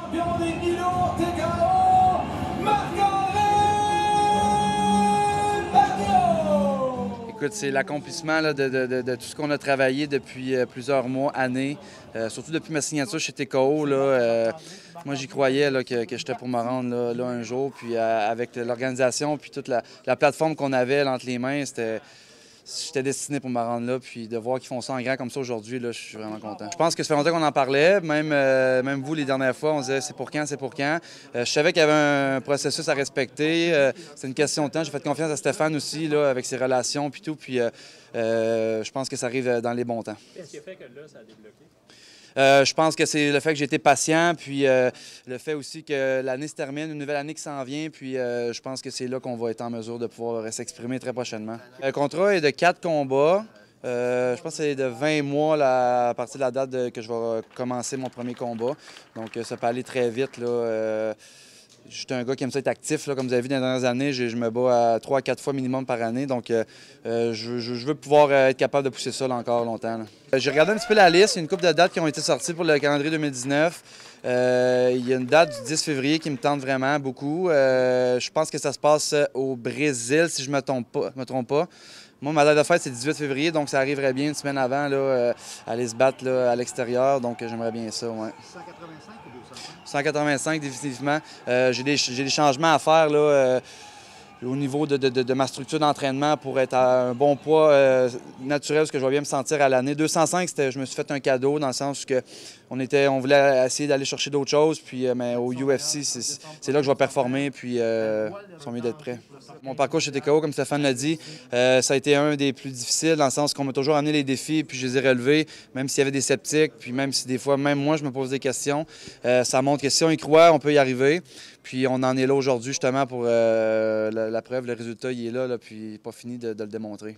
champion des kilos TKO, Marc-André Barriault! Écoute, c'est l'accomplissement de tout ce qu'on a travaillé depuis plusieurs mois, années, surtout depuis ma signature chez TKO. Moi, j'y croyais que j'étais pour me rendre là un jour. Puis avec l'organisation puis toute la plateforme qu'on avait là, entre les mains, j'étais destiné pour me rendre là. Puis de voir qu'ils font ça en grand comme ça aujourd'hui, là, je suis vraiment content. Je pense que ça fait longtemps qu'on en parlait. Même vous, les dernières fois, on disait c'est pour quand, c'est pour quand. Je savais qu'il y avait un processus à respecter. C'est une question de temps. J'ai fait confiance à Stéphane aussi, là, avec ses relations puis tout. Puis je pense que ça arrive dans les bons temps. Qu'est-ce qui a fait que là, ça a débloqué? Je pense que c'est le fait que j'ai été patient, puis le fait aussi que l'année se termine, une nouvelle année qui s'en vient, puis je pense que c'est là qu'on va être en mesure de pouvoir s'exprimer très prochainement. Le contrat est de 4 combats. Je pense que c'est de 20 mois là, à partir de la date que je vais commencer mon premier combat. Donc ça peut aller très vite, là. Je suis un gars qui aime ça être actif. Là, comme vous avez vu dans les dernières années, je me bats à 3 à 4 fois minimum par année. Donc, je veux pouvoir être capable de pousser ça là, encore longtemps. J'ai regardé un petit peu la liste. Il y a une couple de dates qui ont été sorties pour le calendrier 2019. Il y a une date du 10 février qui me tente vraiment beaucoup. Je pense que ça se passe au Brésil, si je ne me trompe pas. Moi, ma date de fête, c'est le 18 février, donc ça arriverait bien une semaine avant, là, aller se battre là, à l'extérieur. Donc, j'aimerais bien ça, ouais. 185 ou 205? 185, définitivement. J'ai des changements à faire là, au niveau de ma structure d'entraînement pour être à un bon poids naturel, parce que je vais bien me sentir à l'année. 205, je me suis fait un cadeau dans le sens que on voulait essayer d'aller chercher d'autres choses. Puis mais au UFC, c'est là que je vais performer, puis ils sont mieux d'être prêts. Mon parcours chez TKO, comme Stéphane l'a dit, ça a été un des plus difficiles dans le sens qu'on m'a toujours amené les défis, puis je les ai relevés, même s'il y avait des sceptiques, puis même si des fois, même moi, je me pose des questions. Ça montre que si on y croit, on peut y arriver. Puis on en est là aujourd'hui justement pour la preuve, le résultat, il est là puis pas fini de le démontrer.